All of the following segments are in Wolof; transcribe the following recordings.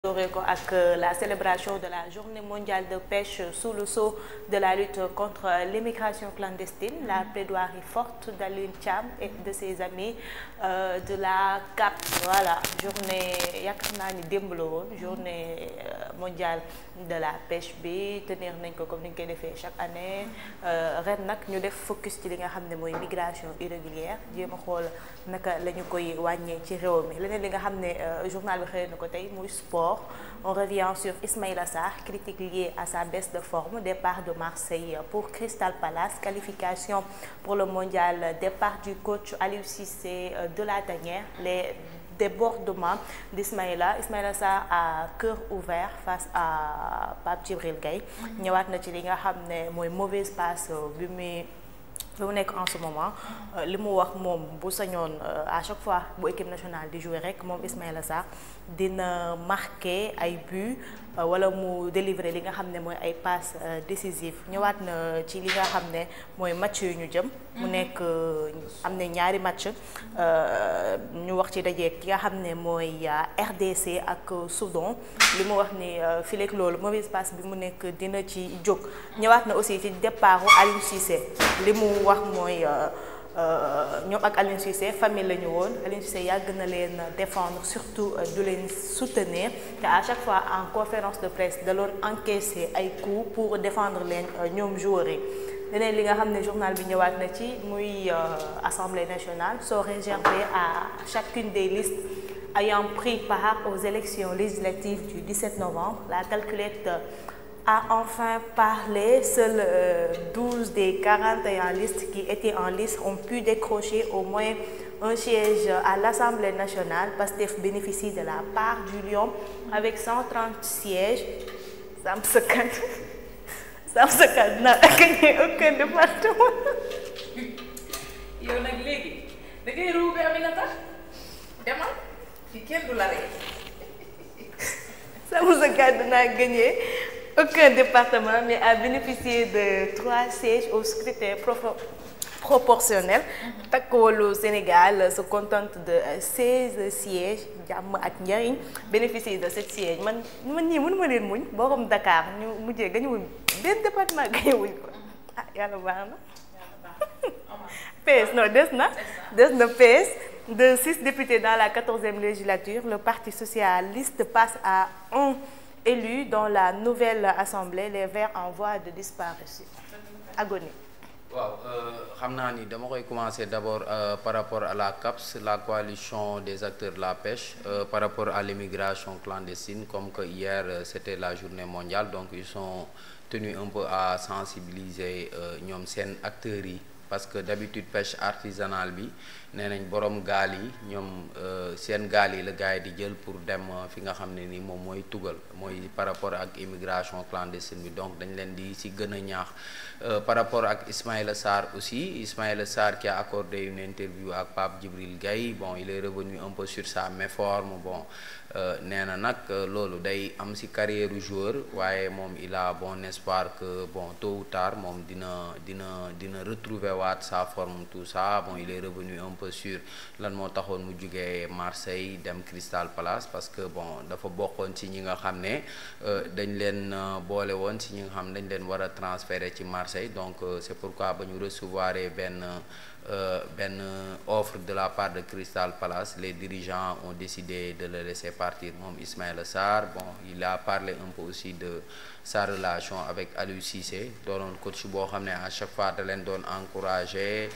dooree ko ak la célébration de la journée mondiale de pêche sous le sceau de la lutte contre l'immigration clandestine, la plaidoirie forte d'Alioune Thiam et de ses amis de la CAP. Voilà, journée yaakaar naa ni démb la woon journée mondiale de la pêche bi tenir nañ ko comme ni ñu koy defee chaque année ren nag ñu def focus ci li nga xam ne mooy migration irrégulière jéem a xool naka la ñu koy wàññee ci réew mi leneen li nga xam ne journal bi xëy na ko tey muy sport. On revient sur Ismaïla Sarr, critique liée à sa baisse de forme, départ de Marseille pour Crystal Palace, qualification pour le mondial, départ du coach Aliou Cissé de la tanière, les débordements d'Ismaïla. Ismaïla Sarr a cœur ouvert face à Pape Djibril Gaye. ñëwaat na ci li nga xam ne mooy mauvaise passe bi mu nekk en ce moment li mu wax moom bu sañoon à chaque fois bu équipe nationale di jouer rek moom Ismaïla Sarr dina marquer ay buts wala mu délivrer li nga xam ne mooy ay passes décisives ñëwaat na ci li nga xam ne mooy match yu ñu jëm. mu nekk am na ñaari match ñu wax ci dajeek ki nga xam ne mooy RDC ak Soudan li mu wax ni fileeg loolu mauvaise passe bi mu nekk dina ci jóg. ñëwaat na aussi ci départu Aliou Cissé li mu wax mooy ñoom ak Aliou Cissé famille la ñu woon Aliou Cissé yàgg na leen défendre surtout du leen soutenir te à chaque fois en conférence de presse da doon encaisser ay coups pour défendre leen ñoom joueurs yi. leneen li nga xam ne journal bi ñëwaat na ci muy Assemblée nationale sont réservées à chacune des listes ayant pris part aux élections législatives du 17 novembre. La calculette a enfin parlé. Seuls 12 des 41 listes qui étaient en lice ont pu décrocher au moins un siège à l'Assemblée nationale. Pastef bénéficie de la part du lion avec 130 sièges. Samsa Kane n'a gagné aucun département. yow nag léegi da ngay ruube Aminata demal fi kenn du la rey. Samsa Kane n'a gagné aucun département mais a bénéficié de 3 sièges au scrutin proportionnel. Takku Wallu Sénégal se contente de 16 sièges. Jàmm ak njariñ bénéficie de 7 sièges man ñii mënuma leen muñ borom Dakar ñu mujjee gañuwuñ benn département gañuwuñ ko ah yàlla baax na. PS non des na PS de 6 députés dans la 14e législature. Le Parti socialiste passe à 1 élu dans la nouvelle assemblée. Les Verts en voie de disparition. Agonie. waaw xam naa ni dama koy commencer d'abord par rapport à la CAPS, la coalition des acteurs de la pêche, par rapport à l'immigration clandestine, comme que hier c'était la journée mondiale, donc ils sont tenus un peu à sensibiliser ñoom seen acteurs yi, parce que d'habitude pêche artisanale bi nee nañ borom gaal yi ñoom seen gaal yi la gars yi di jël pour dem fi nga xam ne ni moom mooy tugal mooy par rapport ak immigration clandestine bi, donc dañ leen di ci gën a ñaax. Par rapport ak Ismaïla Sarr aussi, Ismaïla Sarr qui a accordé une interview ak Pape Djibril Gaye, bon il est revenu un peu sur sa méforme, bon nee na nag loolu day am ci carrière joueur waaye moom il a bon espoir que bon tôt ou tard moom dina retrouver waat sa forme tout ça. Bon il est revenu un peu sur lan moo taxoon mu jugee Marseille dem Crystal Palace, parce que bon dafa bokkoon ci ñi nga xam ne dañ leen boole woon ci ñi nga xam ne dañ leen war a transférer ci Marseille, donc c'est pourquoi ba ñu recevoir benn offre de la part de Crystal Palace, les dirigeants ont décidé de le laisser partir moom Ismaïla Sarr. Bon il a parlé un peu aussi de sa relation avec Aliou Cissé, doonoon coach boo xam ne à chaque fois da leen doon encourager.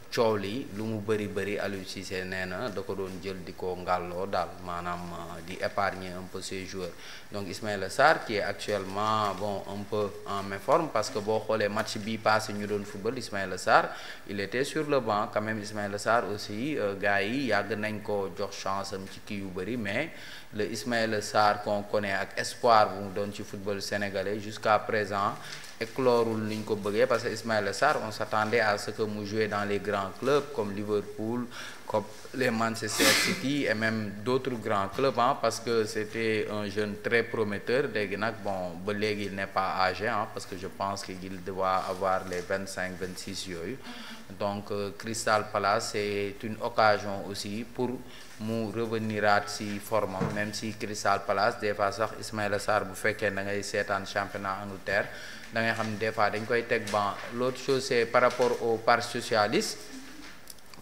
Coow li lu mu bëri Aliou Cissé nee na da ko doon jël di ko ngàlloo daal, maanaam di épargner un peu ses joueurs. Donc Ismaïla Sarr qui est actuellement bon un peu en méforme, parce que boo xoolee match bi passé ñu doon football Ismaïla Sarr il était sur le banc quand même. Ismaïla Sarr aussi gars yi yàgg nañ ko jox chance am ci kii yu bëri, mais le Ismaïla Sarr qu'on connaît ak espoir bu mu doon ci football sénégalais jusqu'à présent éclorul ni ñu ko bëggee, parce que Ismaïla Sarr on s'attendait à ce que mu jouer dans les grands clubs comme Liverpool, comme les Manchester City et même d'autres grands clubs parce que c'était un jeune très prometteur léegi nag bon ba léegi il n'est pas âgé parce que je pense qu'il doit avoir les 25-26 yooyu donc Crystal Palace c'est une occasion aussi pour mu reveniraat ci forme même si Crystal Palace des fois sax Ismaïla Sarr bu fekkee da ngay seetaan championnat Angleterre da ngay xam ne des fois dañ koy teg ban. L'autre chose c'est par rapport au Parti socialiste.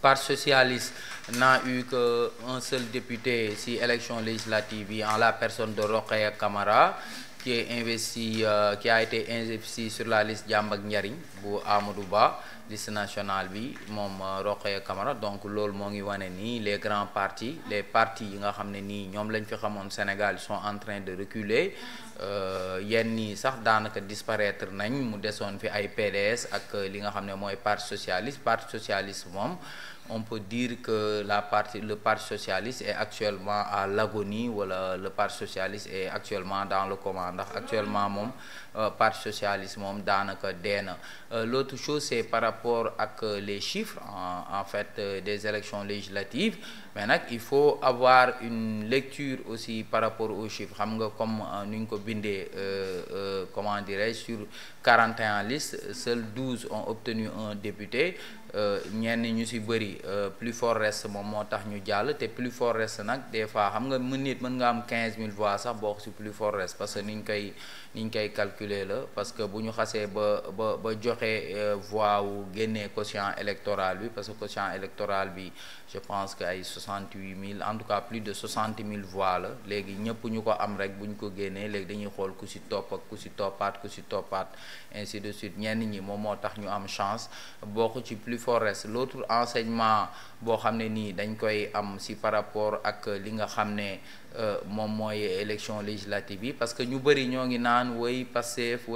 Parti socialiste n'a eu qu'un seul député si élection législative yi en la personne de Rokhaya Camara qui a été investi sur la liste Jàmm ak Njariñ bu Amadou Ba liste nationale bi moom Rokhaya Camara donc loolu moo ngi wane nii les grands partis les partis yi nga xam ne nii ñoom lañ fi xamoon Sénégal sont en train de reculer yenn nii sax daanaka disparaître nañ mu desoon fi ay PDS ak li nga xam ne mooy parti socialiste moom on peut dire que le parti socialiste est actuellement à l'agonie wala le parti socialiste est actuellement dans le coma ndax actuellement moom parti socialiste moom daanaka dee na. L'autre chose c'est par rapport ak les chiffres en fait des élections législatives mais nag il faut avoir une lecture aussi par rapport aux chiffres xam nga comme nu ñu ko bindee comment dirais-je sur 41 listes seuls 12 ont obtenu un député ñenn ñu ci bëri plus fort reste moom moo tax ñu jàll te plus fort reste nag des fois xam nga mën nga am 15 000 voix sax bokk ci plus fort reste parce que niñ koy calculer la parce que bu ñu xasee ba joxe voix wu génnee quotient électoral bi parce que quotient électoral bi je pense que ay 68 000 en tout cas plus de 60 000 voix la léegi ñëpp ñu ko am rek bu ñu ko génnee léegi dañuy xool ku ci topp ak ku ci toppaat ainsi de suite ñenn ñi moom moo tax ñu am chance bokk ci plus fort reste. L'autre enseignement boo xam ne nii dañ koy am ci par rapport ak li nga xam ne moom mooy élection législative yi parce que ñu bëri ñoo ngi naan woy Pastef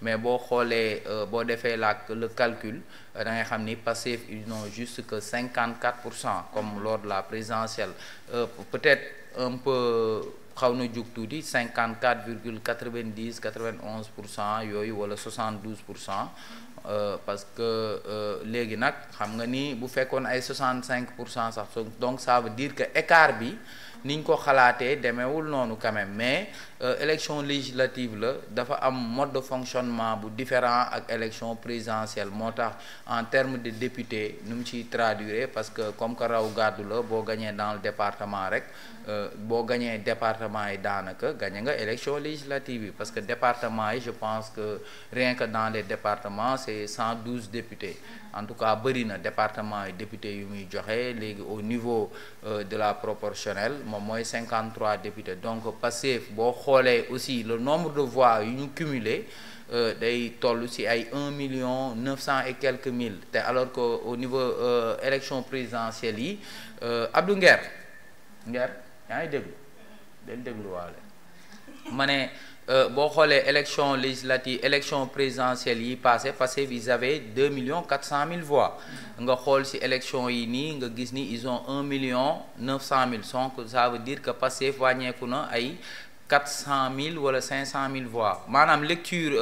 mais boo xoolee boo defee le calcul da ngay xam ni Pastef ils n'ont juste que 54% comme lors de la présidentielle peut-être un peu xaw na jug tuuti 54,91% yooyu wala 72% parce que léegi nag xam nga ni bu fekkoon ay 65% sax donc ça veut dire que écart bi niñ ko xalaatee demeewul noonu quand même mais élection législative la dafa am mode de fonctionnement bu différent ak élection présidentielle moo tax en termes de député nu mu ciy traduire parce que comme que raw gàddu la boo gañee dans le département rek boo gañee département yi daanaka gañe nga élection législative yi parce que département yi je pense que rien que dans les départements c'est 112 députés en tout cas bëri na département yi députés yu muy joxe léegi au niveau de la proportionnelle moom mooy 53 députés donc Pastef boo xoolee aussi le nombre de voix yu ñu cumulé day toll ci ay 1,9 million et quelques mille te alors que au niveau élection présidentielle yi Abdou Nguer yaa ngi déglu dañ dégluwaale ma ne boo xoolee élection législative élection présidentielle yi passé ils avaient 2,4 million voix nga xool ci élection yi nii nga gis ni ils ont 1,9 million donc ça veut dire que Pastef wàññeeku na ay 400 000 wala 500 000 voix maanaam lecture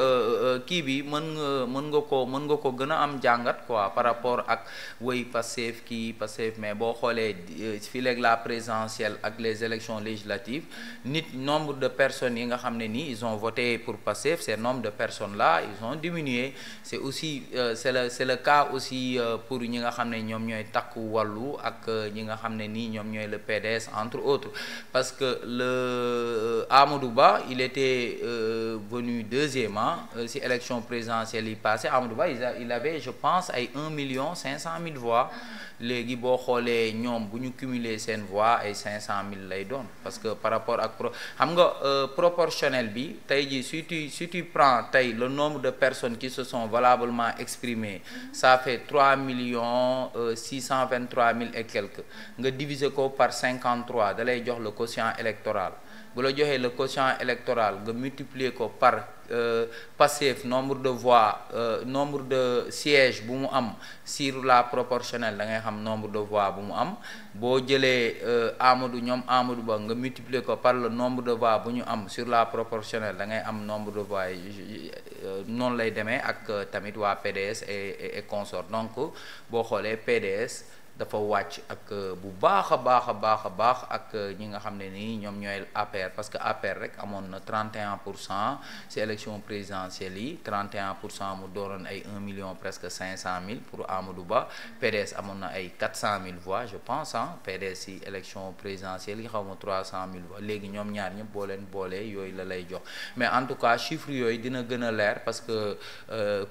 kii bi mën nga ko gën a am jàngat quoi par rapport ak woy Pastef mais boo xoolee fii léegi la présidentielle ak les élections législatives nombre de personnes yi nga xam ne nii ils ont voté pour Pastef ces nombre de personnes là ils ont diminué c'est aussi c'est le cas aussi pour ñi nga xam ne ñoom ñooy takku wàllu ak ñi nga xam ne nii ñoom ñooy le PDS entre autres parce que Amadou Ba il était venu deuxièmement si élection présidentielle yi passé Amadou Ba il avait je pense ay 1,5 million voix léegi boo xoolee ñoom bu ñu cumuler seen voix ay 500 000 lay doon parce que par rapport ak xam nga proportionnel bi tey jii si tu prends tey le nombre de personnes qui se sont valablement exprimées ça fait 3,623 000 et quelques nga diviser ko par 53 da lay jox le quotient électoral bu la joxee le quotient électoral nga multiplier ko par Pastef nombre de voix nombre de sièges bu mu am sur la proportionnelle da ngay xam nombre de voix bu mu am boo jëlee Amadou Ba nga multiplier ko par le nombre de voix bu ñu am sur la proportionnelle da ngay am nombre de voix noonu lay demee ak tamit waa PDS et consort donc boo xoolee PDS dafa wàcc ak bu baax a baax ak ñi nga xam ne nii ñoom ñooy APR parce que APR rek amoon na 31% ci élection présidentielle yi 31% mu doonoon ay 1 million presque 500 000 pour Amadou Ba. PDS amoon na ay 400 000 voix je pense PDS ci élection présidentielle yi xaw ma 300 000 voix léegi ñoom ñaar ñëpp boo leen boolee yooyu la lay jox mais en tout cas chiffres yooyu dina gën a leer parce que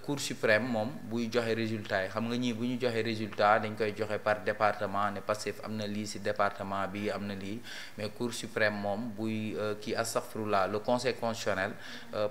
Cour suprême moom buy joxe résultat yi xam nga ñii bu ñu joxe résultat dañ koy joxe par département ne Pastef am na lii ci département bi am na lii mais Cour suprême moom buy kii astaghfirullah le conseil constitutionnel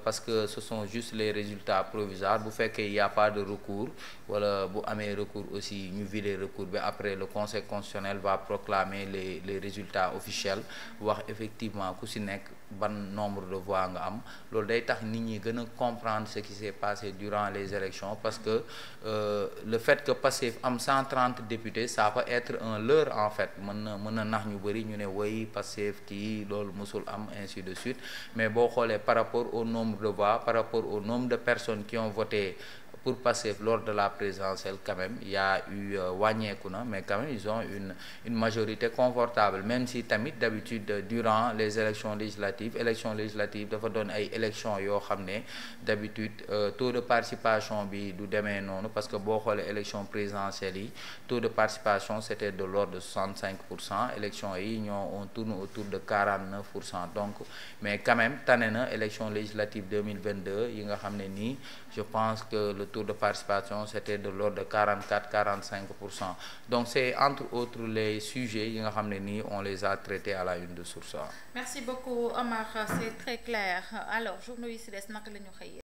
parce que ce sont juste les résultats provisoires bu fekkee y a pas de recours wala bu amee recours aussi ñu vider recours bi après le conseil constitutionnel va proclamer les résultats officiels wax effectivement ku ci nekk ban nombre de voix nga am loolu day tax nit ñi gën a comprendre ce qui s'est passé durant les élections parce que le fait que Pastef am 130 députés ça peut être un leurre en fait mën na nax ñu bëri ñu ne woy Pastef kii loolu mësul am ainsi de suite mais boo xoolee par rapport au nombre de voix par rapport au nombre de personnes qui ont voté pour Pastef lors de la présidentielle quand même il y a eu wàññeeku na mais quand même ils ont une majorité confortable même si tamit d'habitude durant les élections législatives dafa doon ay élections yoo xam ne d'habitude taux de participation bi du demee noonu parce que boo xoolee élection présidentielle yi taux de participation c'était de l'ordre de 65% élections yi on tourne autour de 49% donc mais quand même tane na élection législative 2022 yi nga xam ne nii je pense que le taux de participation c'était de l'ordre de 44-45%. Donc c'est entre autres les sujets yi nga xam ne nii on les a traités à la une de Source A. Merci beaucoup Omar, c'est très clair. Alors journaux yi ci des naka la ñu xëyee